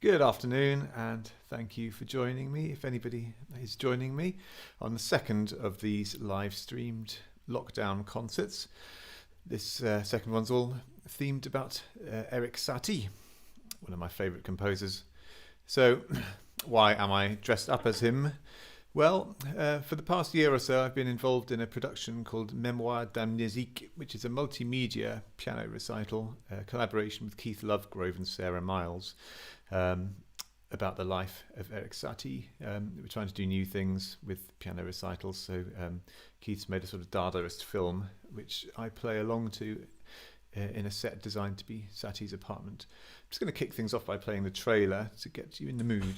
Good afternoon, and thank you for joining me, if anybody is joining me, on the second of these live streamed lockdown concerts. This second one's all themed about Erik Satie, one of my favourite composers. So, why am I dressed up as him? Well, for the past year or so, I've been involved in a production called Mémoire d'Amnésique, which is a multimedia piano recital, collaboration with Keith Lovegrove and Sarah Miles, about the life of Erik Satie. We're trying to do new things with piano recitals, so Keith's made a sort of Dadaist film, which I play along to in a set designed to be Satie's apartment. I'm just going to kick things off by playing the trailer to get you in the mood.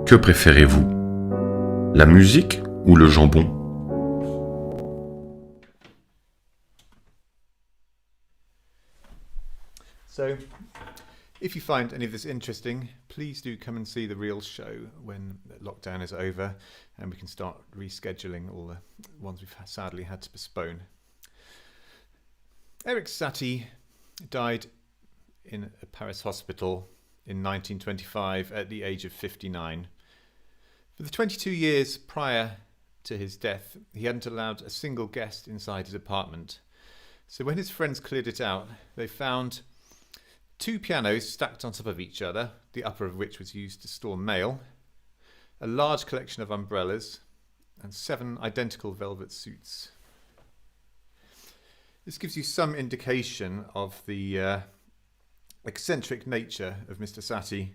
Que préférez-vous? La musique ou le jambon? So, if you find any of this interesting, please do come and see the real show when lockdown is over and we can start rescheduling all the ones we've sadly had to postpone. Erik Satie died in a Paris hospital in 1925 at the age of 59. For the 22 years prior to his death, he hadn't allowed a single guest inside his apartment. So when his friends cleared it out, they found two pianos stacked on top of each other, the upper of which was used to store mail, a large collection of umbrellas, and 7 identical velvet suits. This gives you some indication of the eccentric nature of Mr. Satie.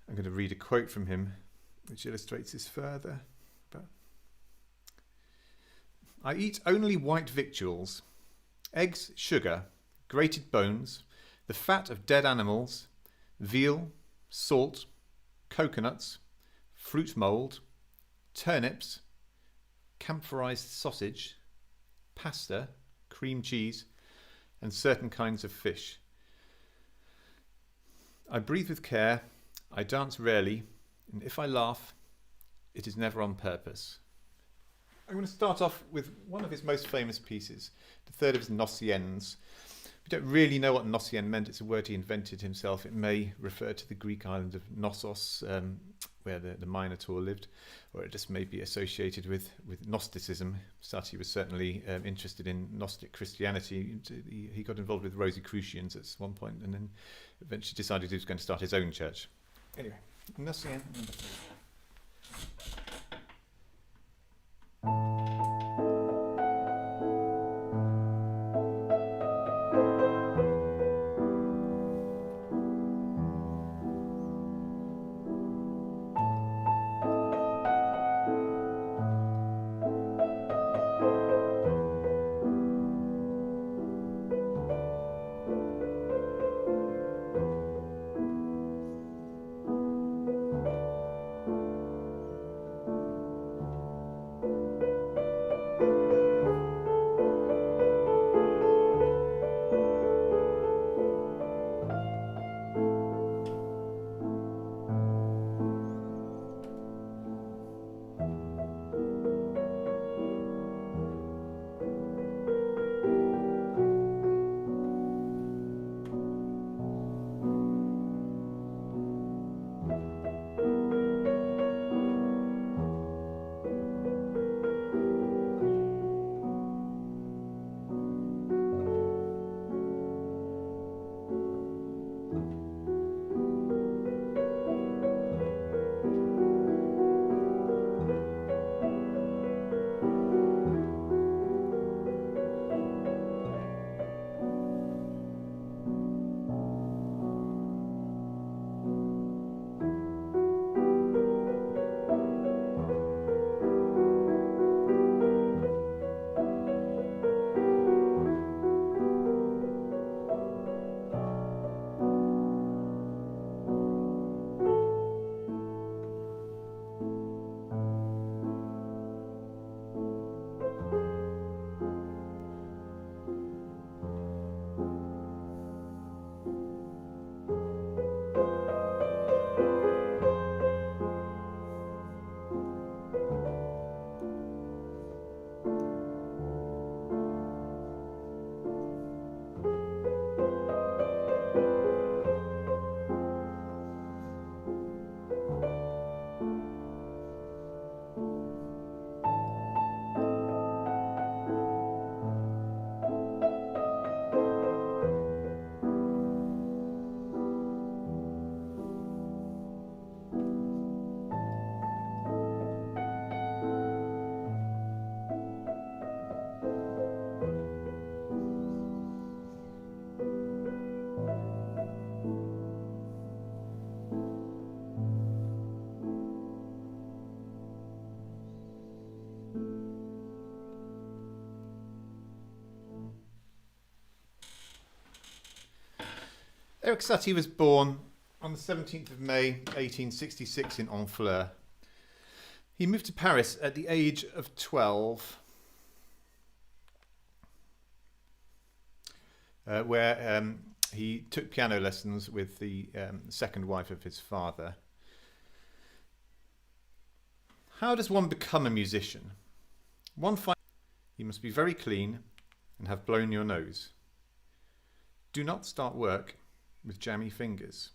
I'm going to read a quote from him which illustrates this further. I eat only white victuals, eggs, sugar, grated bones, the fat of dead animals, veal, salt, coconuts, fruit mould, turnips, camphorized sausage, pasta, cream cheese, and certain kinds of fish. I breathe with care, I dance rarely, and if I laugh, it is never on purpose. I'm going to start off with one of his most famous pieces, the third of his Nociens. We don't really know what Nocien meant. It's a word he invented himself. It may refer to the Greek island of Knossos, where the Minotaur lived, or it just may be associated with Gnosticism. Satie was certainly interested in Gnostic Christianity. He got involved with Rosicrucians at one point, and then eventually decided he was going to start his own church. Anyway, Nocien number 3. Erik Satie was born on the 17th of May 1866 in Honfleur. He moved to Paris at the age of 12, where he took piano lessons with the second wife of his father. How does one become a musician? You must be very clean and have blown your nose. Do not start work with jammy fingers.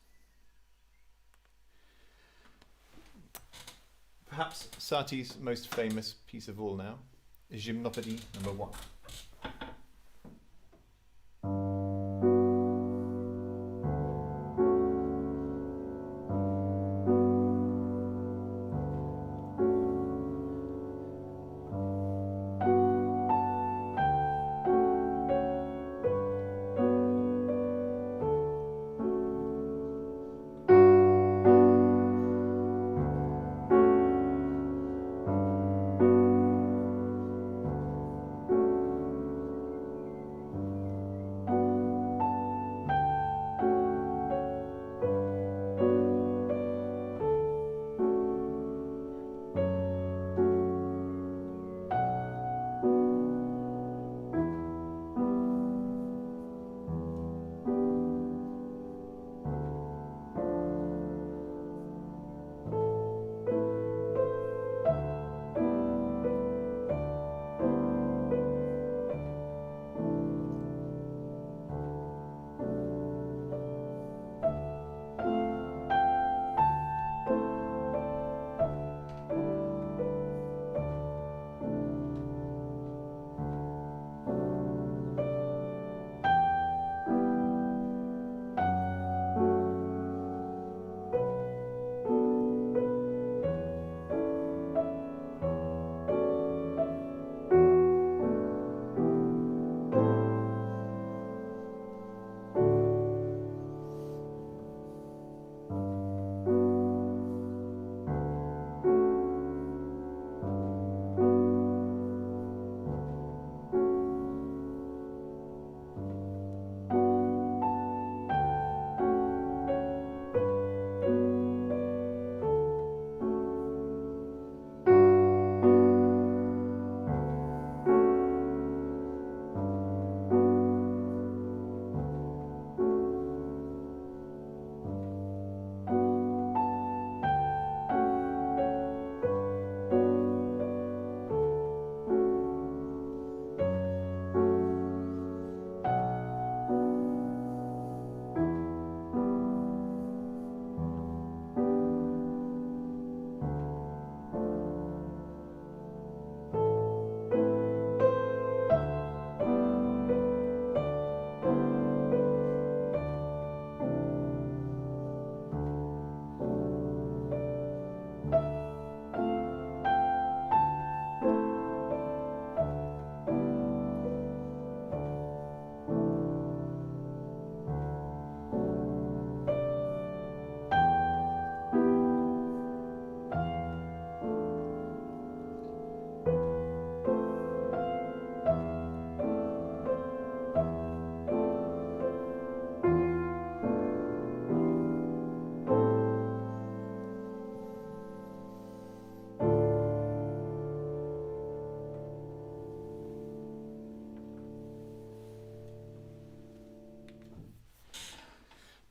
Perhaps Satie's most famous piece of all now is Gymnopédie No. 1.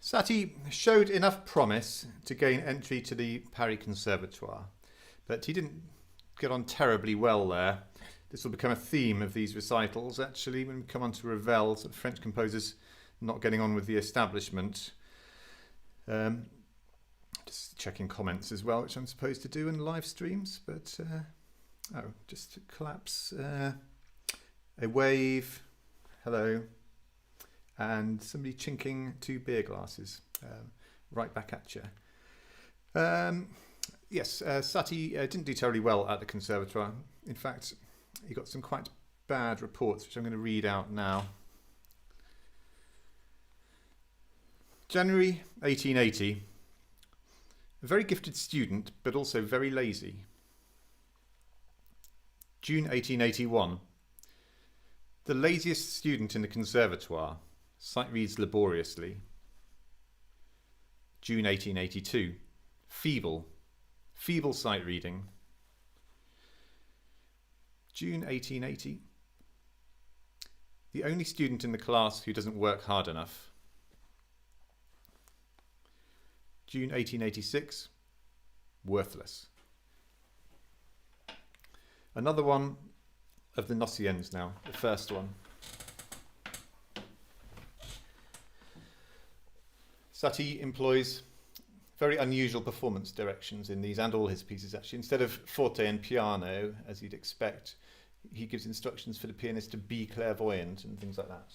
Satie showed enough promise to gain entry to the Paris Conservatoire, but he didn't get on terribly well there. This will become a theme of these recitals, actually, when we come on to Ravel, sort of French composers not getting on with the establishment. Just checking comments as well, which I'm supposed to do in live streams, but just to collapse. A wave, hello, and somebody chinking 2 beer glasses right back at you. Yes, Satie didn't do terribly well at the Conservatoire. In fact, he got some quite bad reports, which I'm going to read out now. January 1880. A very gifted student, but also very lazy. June 1881. The laziest student in the Conservatoire. Sight reads laboriously. June 1882. Feeble sight reading. June 1880. The only student in the class who doesn't work hard enough. June 1886. Worthless. Another one of the Nociens now, the first one. Satie employs very unusual performance directions in these and all his pieces actually. Instead of forte and piano, as you'd expect, he gives instructions for the pianist to be clairvoyant and things like that.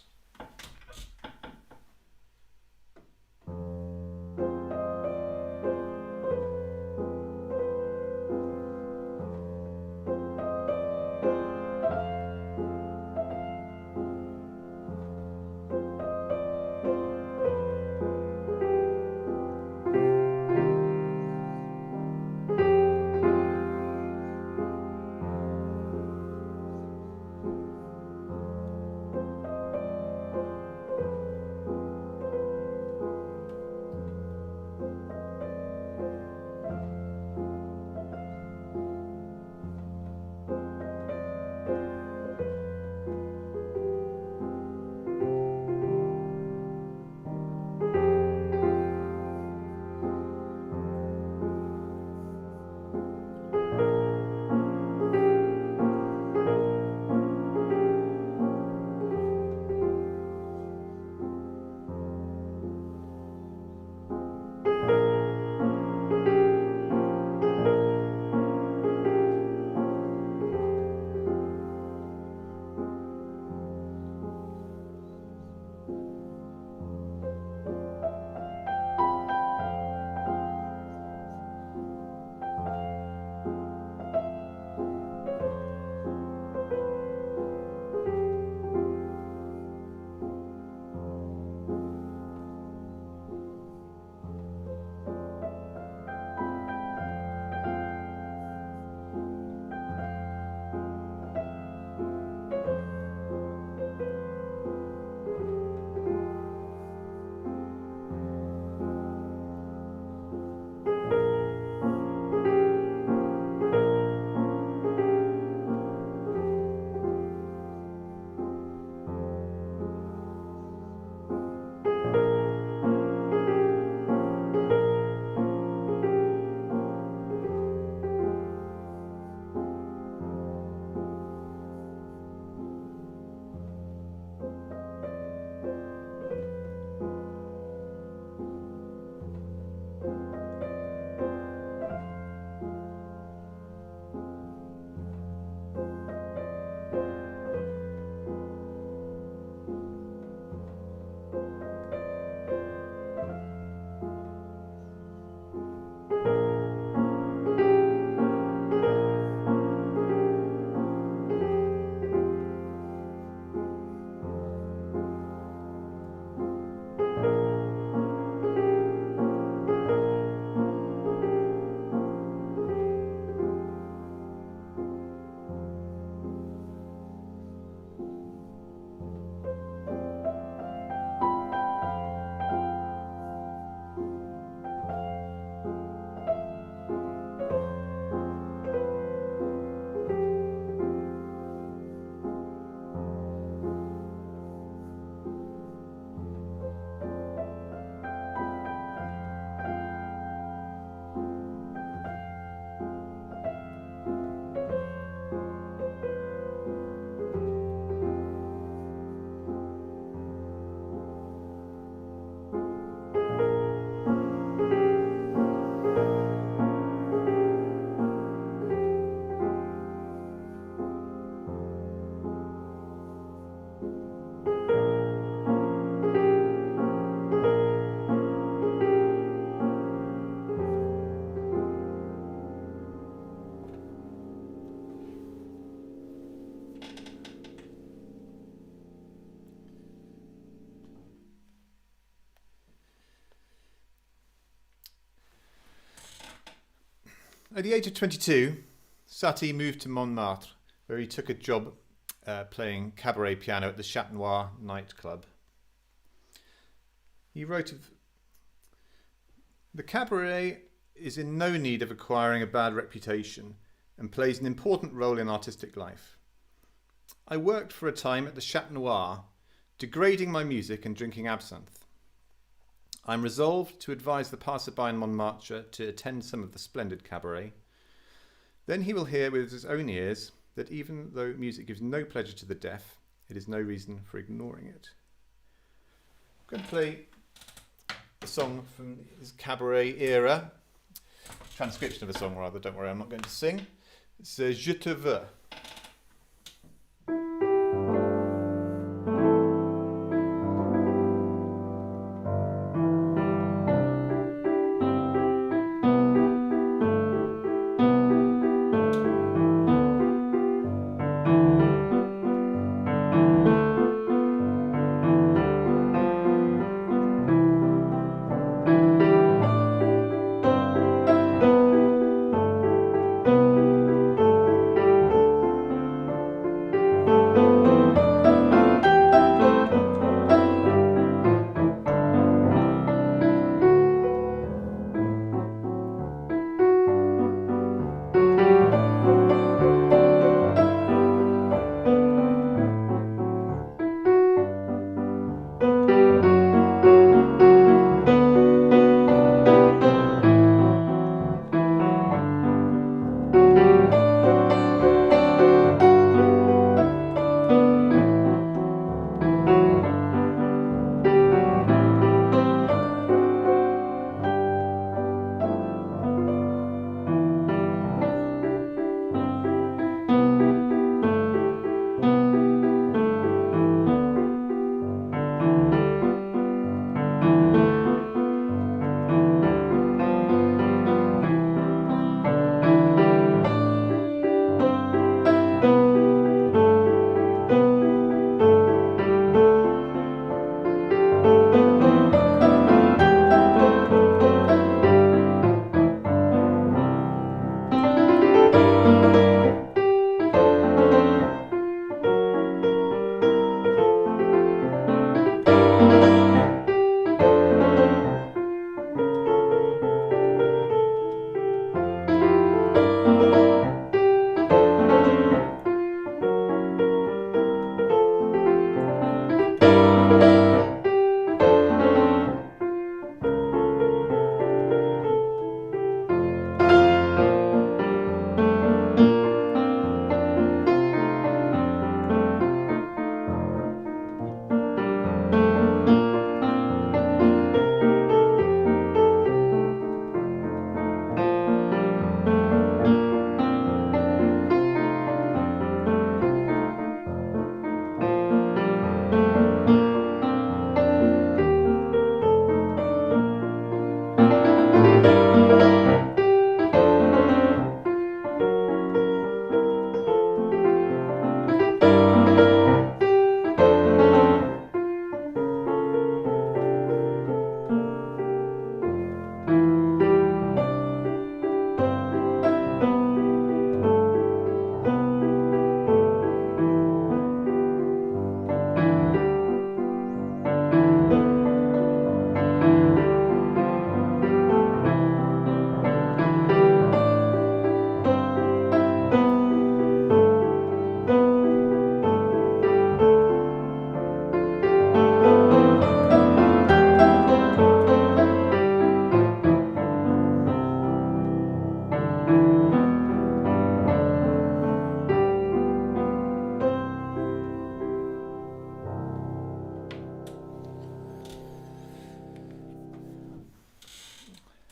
At the age of 22, Satie moved to Montmartre, where he took a job playing cabaret piano at the Chat Noir nightclub. He wrote of The cabaret is in no need of acquiring a bad reputation and plays an important role in artistic life. I worked for a time at the Chat Noir, degrading my music and drinking absinthe. I'm resolved to advise the passerby in Montmartre to attend some of the splendid cabaret. Then he will hear with his own ears that even though music gives no pleasure to the deaf, it is no reason for ignoring it. I'm going to play a song from his cabaret era, transcription of a song rather, don't worry, I'm not going to sing. It's Je te veux.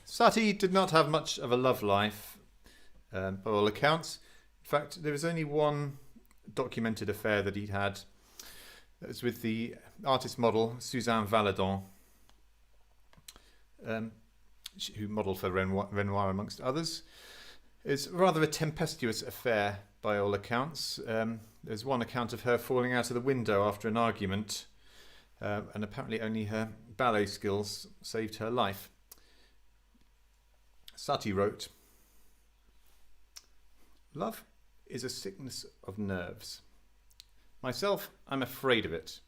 Satie did not have much of a love life, by all accounts. In fact, there was only one documented affair that he had. That was with the artist model Suzanne Valadon, who modelled for Renoir amongst others. It's rather a tempestuous affair by all accounts. There's one account of her falling out of the window after an argument, and apparently only her ballet skills saved her life. Satie wrote, "Love is a sickness of nerves. Myself, I'm afraid of it.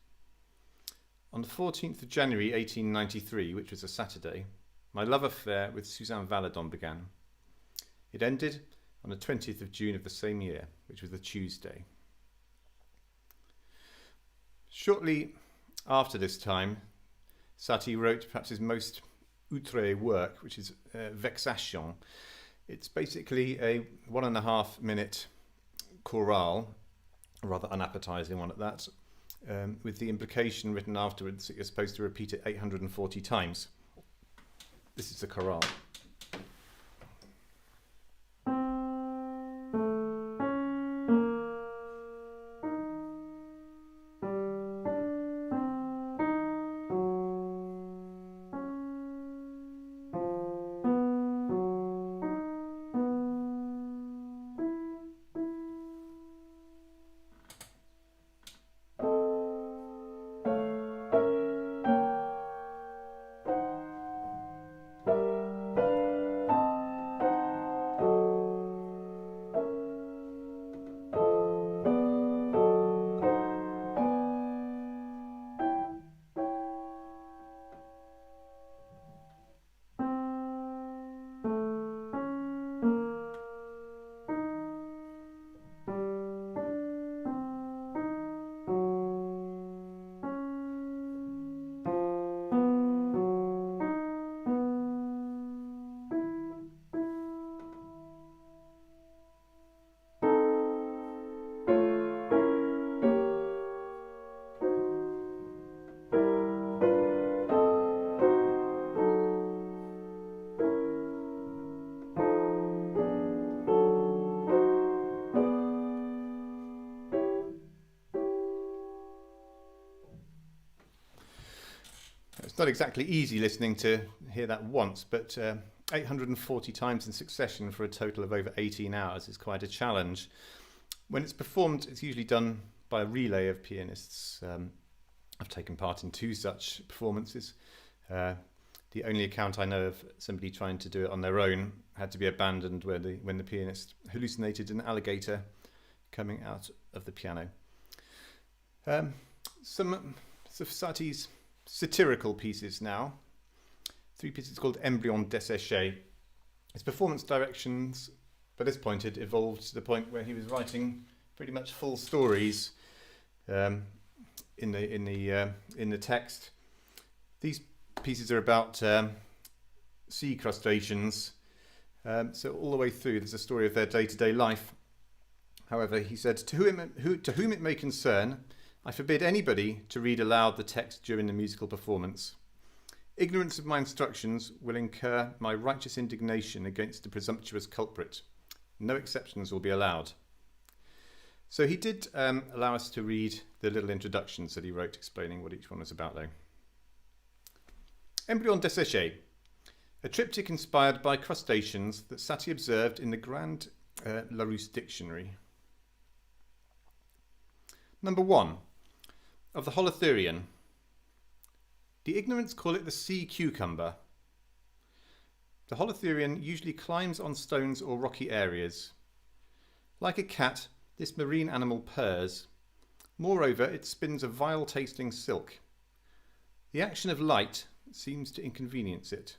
On the 14th of January 1893, which was a Saturday, my love affair with Suzanne Valadon began. It ended on the 20th of June of the same year, which was a Tuesday. Shortly after this time, Satie wrote perhaps his most outré work, which is Vexation. It's basically a 1.5 minute chorale, a rather unappetizing one at that, with the implication written afterwards that you're supposed to repeat it 840 times. This is the chorale. It's not exactly easy listening to hear that once, but 840 times in succession for a total of over 18 hours is quite a challenge. When it's performed, it's usually done by a relay of pianists. I've taken part in 2 such performances. The only account I know of somebody trying to do it on their own had to be abandoned when the pianist hallucinated an alligator coming out of the piano. Some of Satie's satirical pieces now. 3 pieces called Embryon Desséché. His performance directions, by this point, had evolved to the point where he was writing pretty much full stories in the text. These pieces are about sea crustaceans, so all the way through there's a story of their day-to-day life. However, he said, to whom it may concern, I forbid anybody to read aloud the text during the musical performance. Ignorance of my instructions will incur my righteous indignation against the presumptuous culprit. No exceptions will be allowed. So he did allow us to read the little introductions that he wrote explaining what each one was about, though. Embryon Desséché, a triptych inspired by crustaceans that Satie observed in the Grand Larousse Dictionary. Number 1. Of the Holothurian. The ignorants call it the sea cucumber. The Holothurian usually climbs on stones or rocky areas. Like a cat, this marine animal purrs. Moreover, it spins a vile-tasting silk. The action of light seems to inconvenience it.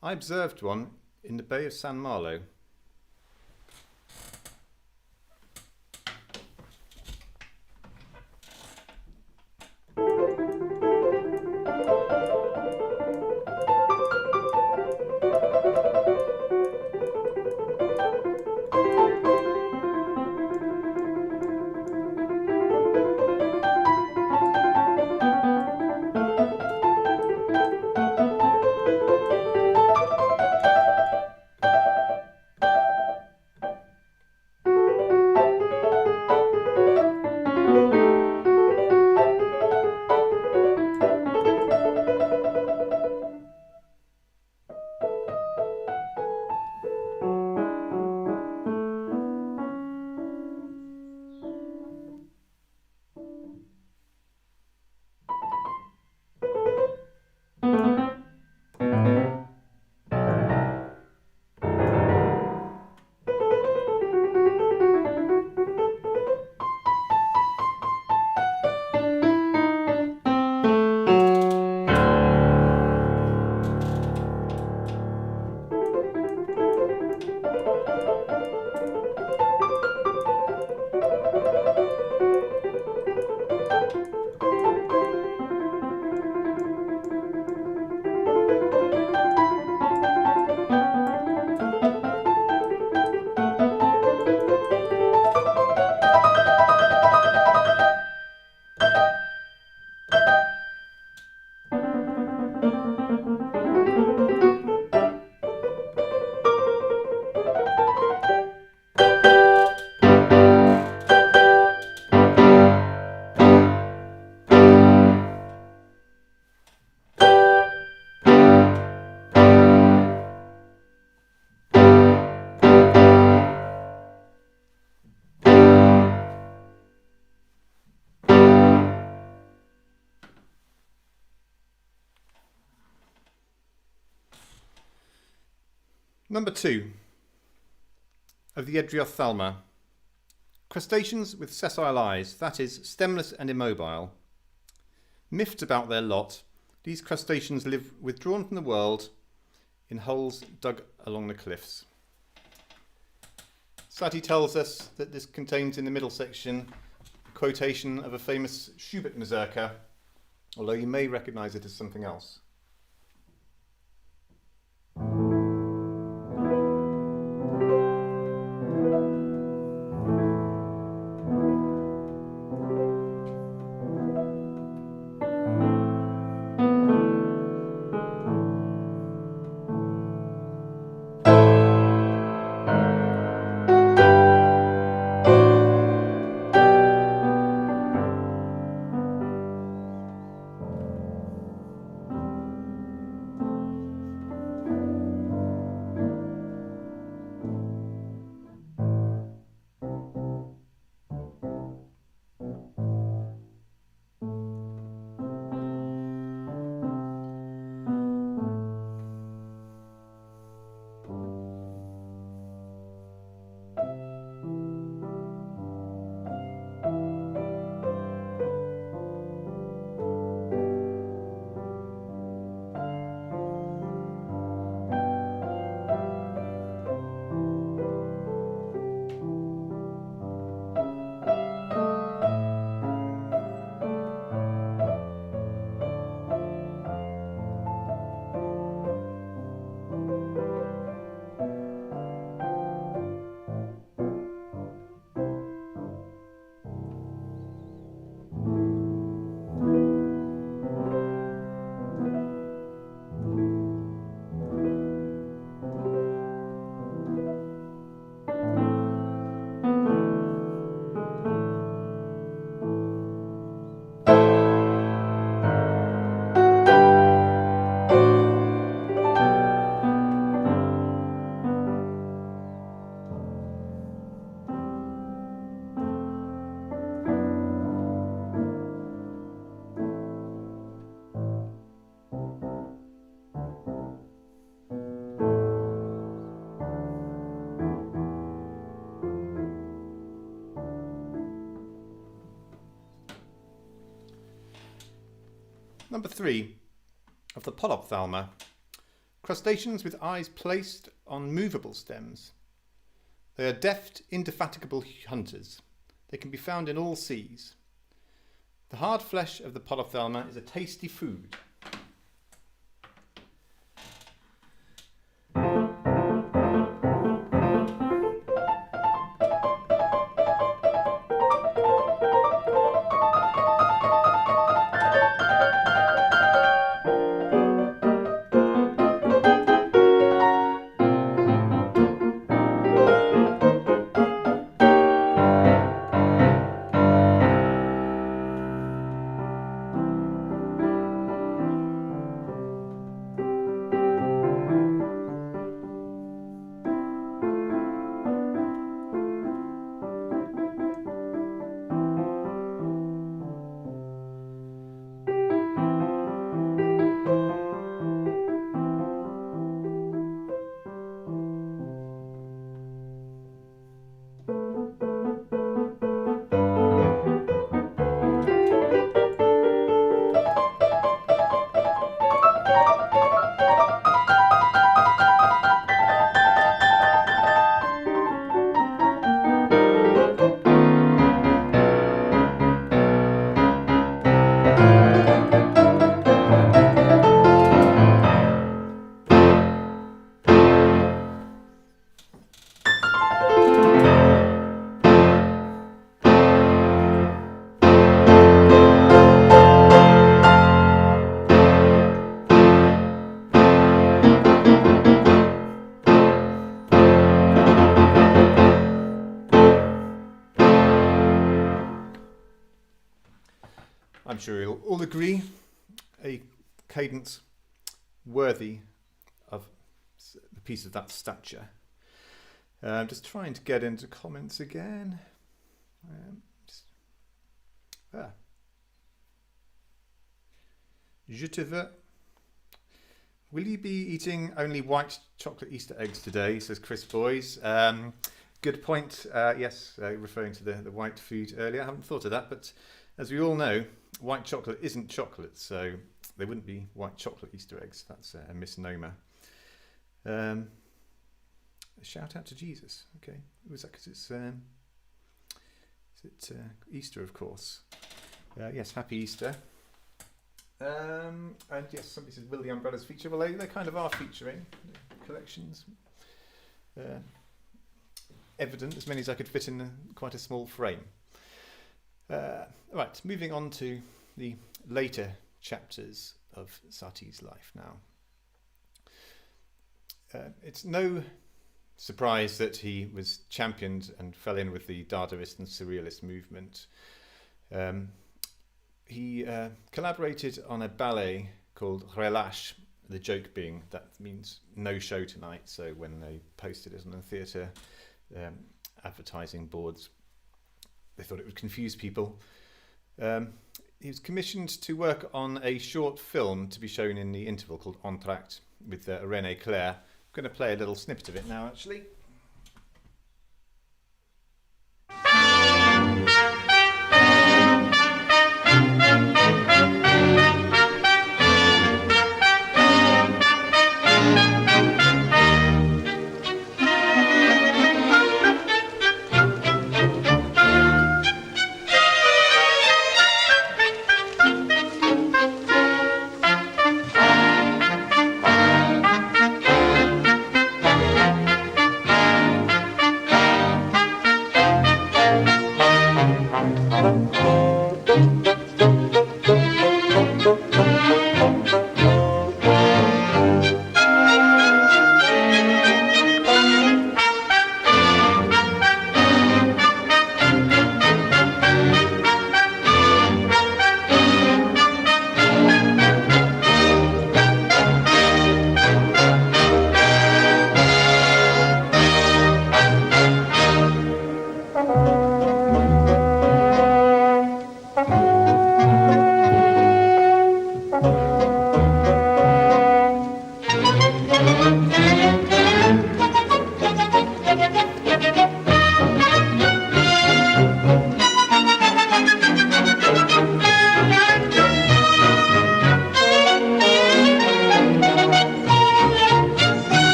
I observed one in the Bay of San Malo. Number 2 of the Edriophthalma. Crustaceans with sessile eyes, that is, stemless and immobile. Miffed about their lot, these crustaceans live withdrawn from the world in holes dug along the cliffs. Satie tells us that this contains in the middle section a quotation of a famous Schubert mazurka, although you may recognise it as something else. Number 3 of the Polyophthalma. Crustaceans with eyes placed on movable stems. They are deft, indefatigable hunters. They can be found in all seas. The hard flesh of the Polyophthalma is a tasty food. I'm sure you'll all agree, a cadence worthy of a piece of that stature. Just trying to get into comments again. Je te veux. Will you be eating only white chocolate Easter eggs today, says Chris Boys. Good point. Yes, referring to the white food earlier. I haven't thought of that, but as we all know, white chocolate isn't chocolate, so they wouldn't be white chocolate Easter eggs. That's a misnomer. A shout out to Jesus. Okay, was that because it's Easter, of course? Yes, happy Easter. And yes, somebody said, will the umbrellas feature? Well, they kind of are featuring collections. Evident, as many as I could fit in quite a small frame. Right, moving on to the later chapters of Satie's life now. It's no surprise that he was championed and fell in with the Dadaist and Surrealist movement. He collaborated on a ballet called Relâche, the joke being that means no show tonight, so when they posted it on the theatre advertising boards, they thought it would confuse people. He was commissioned to work on a short film to be shown in the interval called Entr'acte with René Clair. I'm going to play a little snippet of it now, actually.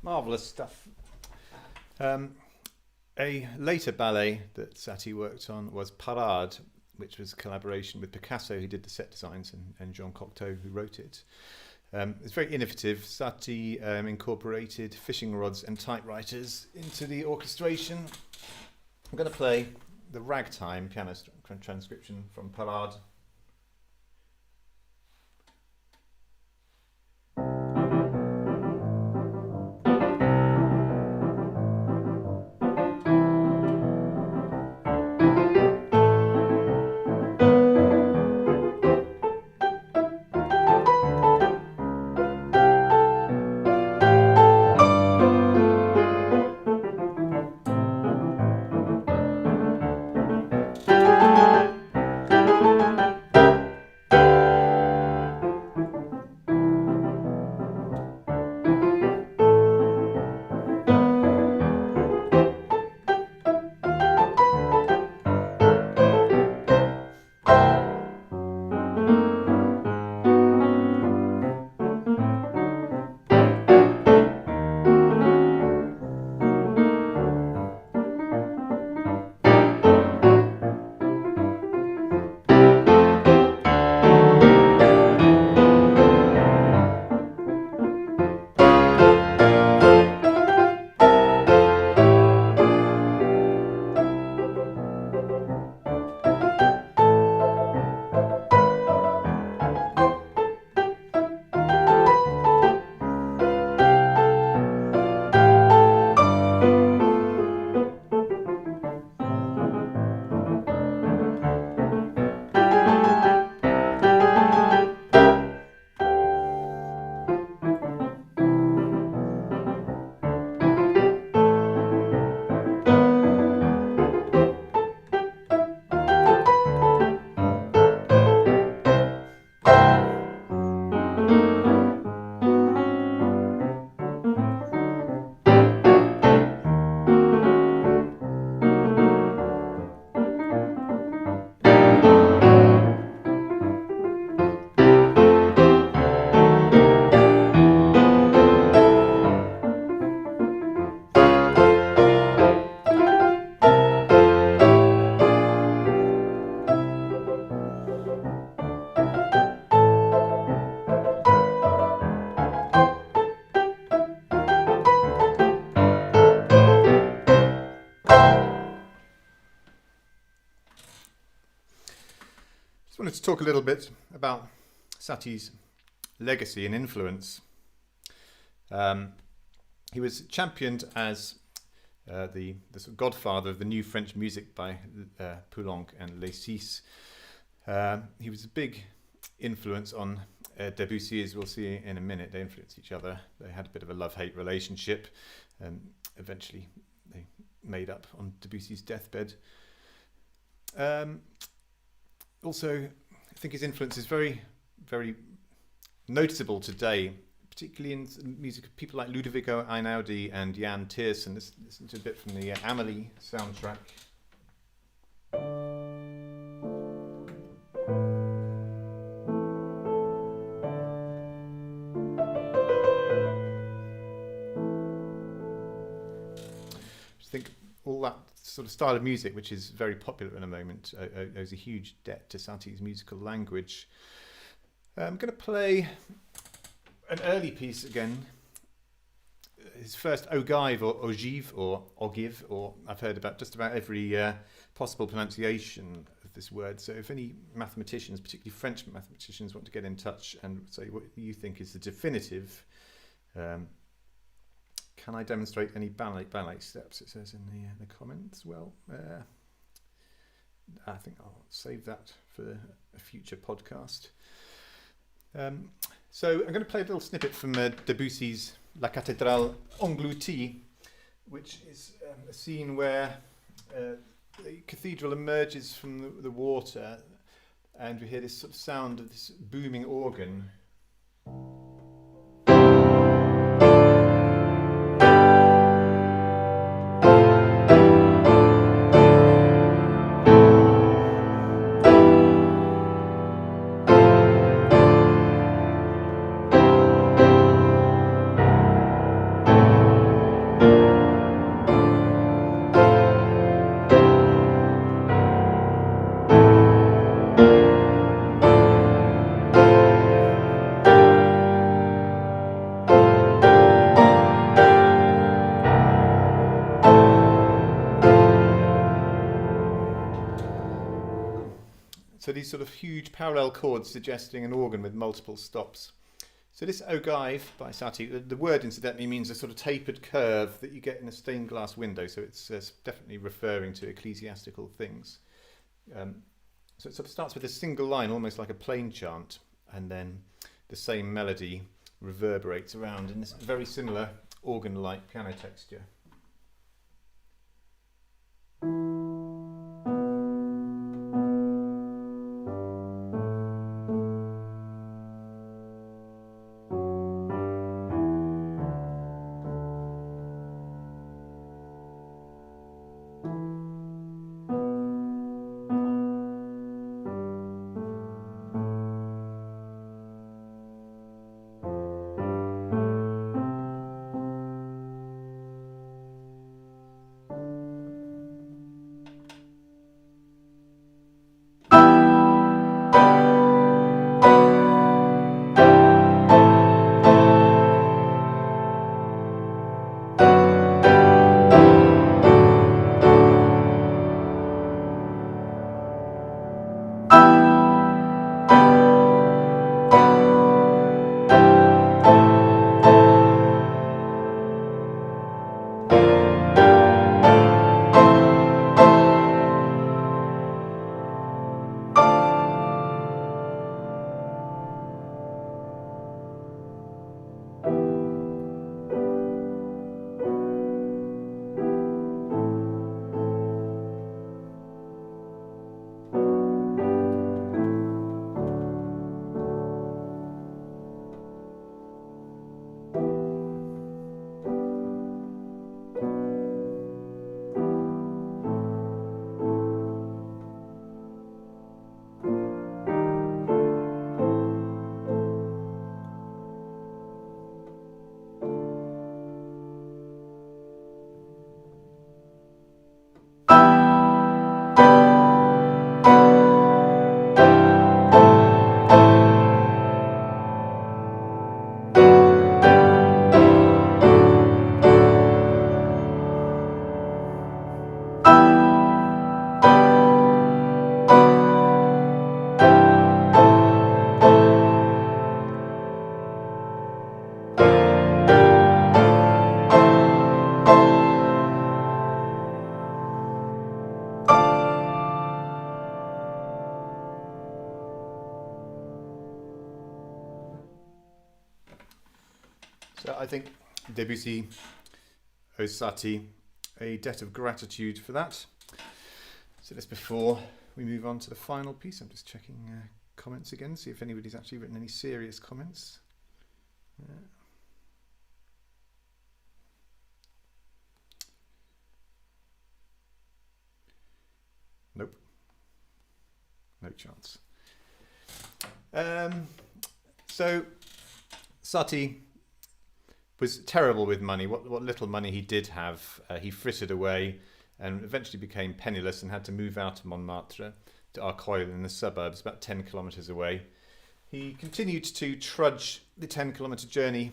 Marvellous stuff. A later ballet that Satie worked on was Parade, which was a collaboration with Picasso, who did the set designs, and Jean Cocteau, who wrote it. It's very innovative. Satie incorporated fishing rods and typewriters into the orchestration. I'm going to play the ragtime piano transcription from Parade. Just wanted to talk a little bit about Satie's legacy and influence. He was championed as the sort of godfather of the new French music by Poulenc and Les Six. He was a big influence on Debussy, as we'll see in a minute. They influenced each other. They had a bit of a love-hate relationship. Eventually, they made up on Debussy's deathbed. Also, I think his influence is very, very noticeable today, particularly in music of people like Ludovico Einaudi and Jan Tiersen. Listen to a bit from the Amelie soundtrack. I think all that sort of style of music, which is very popular in the moment, owes a huge debt to Satie's musical language. I'm going to play an early piece again. His first ogive or ogive or ogive, or I've heard about just about every possible pronunciation of this word. So if any mathematicians, particularly French mathematicians, want to get in touch and say what you think is the definitive, can I demonstrate any ballet steps? It says in the comments. Well, I think I'll save that for a future podcast. So I'm going to play a little snippet from Debussy's La Cathédrale Engloutie, which is a scene where the cathedral emerges from the water, and we hear this sort of sound of this booming organ. So these sort of huge parallel chords suggesting an organ with multiple stops. So this ogive by Satie, the word incidentally means a sort of tapered curve that you get in a stained glass window, so it's definitely referring to ecclesiastical things. So it sort of starts with a single line, almost like a plain chant, and then the same melody reverberates around in this very similar organ-like piano texture. I think Debussy owes Satie a debt of gratitude for that. So just before we move on to the final piece, I'm just checking comments again, see if anybody's actually written any serious comments. Nope. No chance. So Satie was terrible with money. What little money he did have, he frittered away and eventually became penniless and had to move out of Montmartre to Arcueil in the suburbs, about 10 kilometres away. He continued to trudge the 10-kilometre journey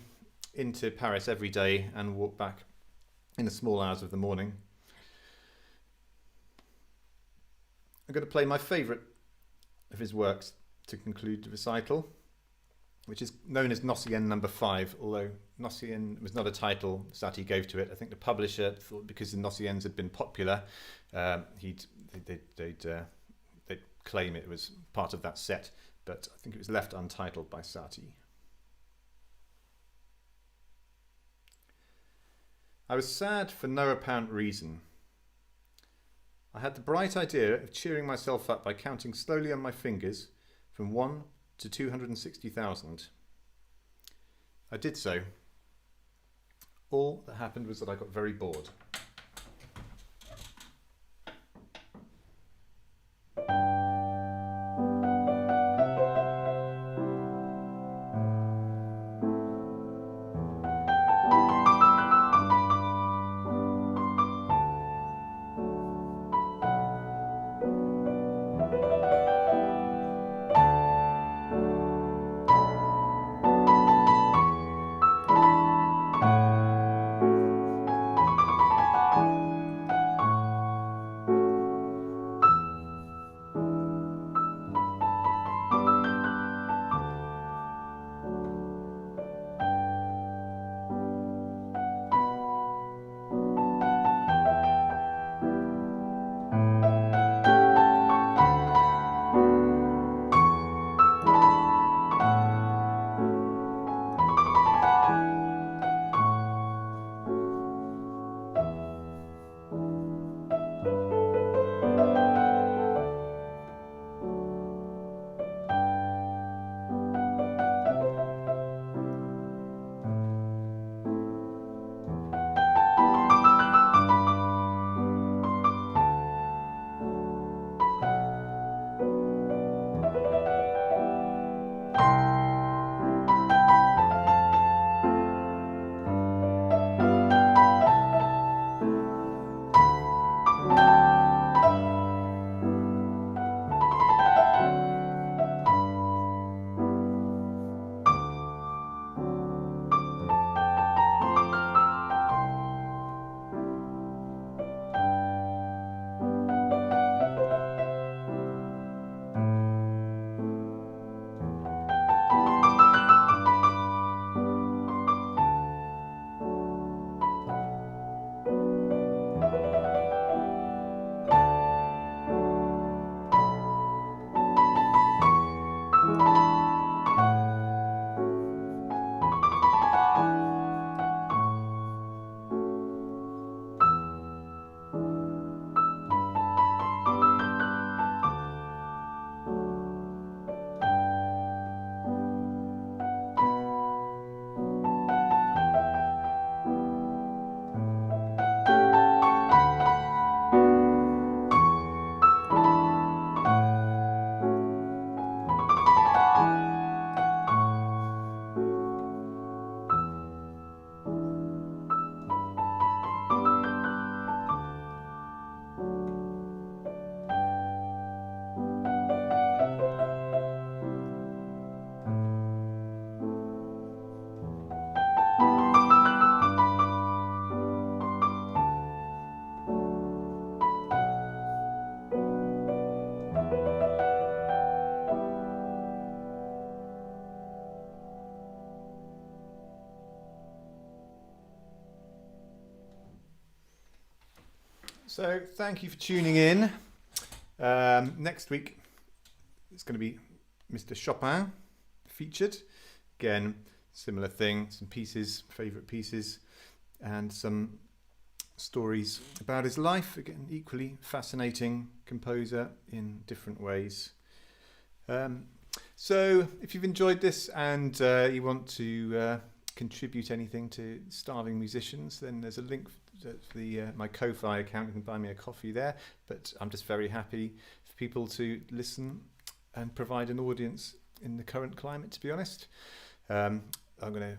into Paris every day and walk back in the small hours of the morning. I'm going to play my favourite of his works to conclude the recital, which is known as Nocien No. 5, although Nocien was not a title Satie gave to it. I think the publisher thought because the Nociens had been popular, they'd claim it was part of that set, but I think it was left untitled by Satie. I was sad for no apparent reason. I had the bright idea of cheering myself up by counting slowly on my fingers from 1 to 260,000. I did so. All that happened was that I got very bored. So thank you for tuning in. Next week it's going to be Mr. Chopin featured. Again, similar thing, some pieces, favourite pieces, and some stories about his life. Again, equally fascinating composer in different ways. So if you've enjoyed this and you want to contribute anything to starving musicians, then there's a link to my Ko-Fi account. You can buy me a coffee there, but I'm just very happy for people to listen and provide an audience in the current climate, to be honest. I'm going to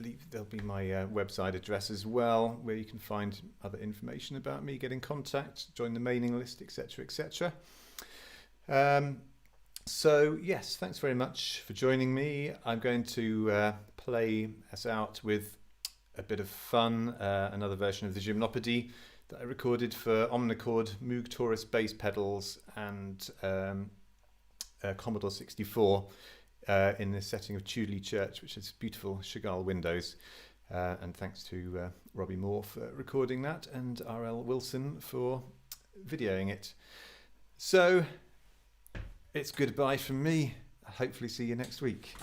leave, there'll be my website address as well, where you can find other information about me, get in contact, join the mailing list, etc., etc. So yes, thanks very much for joining me. I'm going to play us out with a bit of fun, another version of the Gymnopédie that I recorded for Omnichord, Moog Taurus bass pedals and Commodore 64 in the setting of Tudley Church, which has beautiful Chagall windows. And thanks to Robbie Moore for recording that and R.L. Wilson for videoing it. So it's goodbye from me. Hopefully see you next week.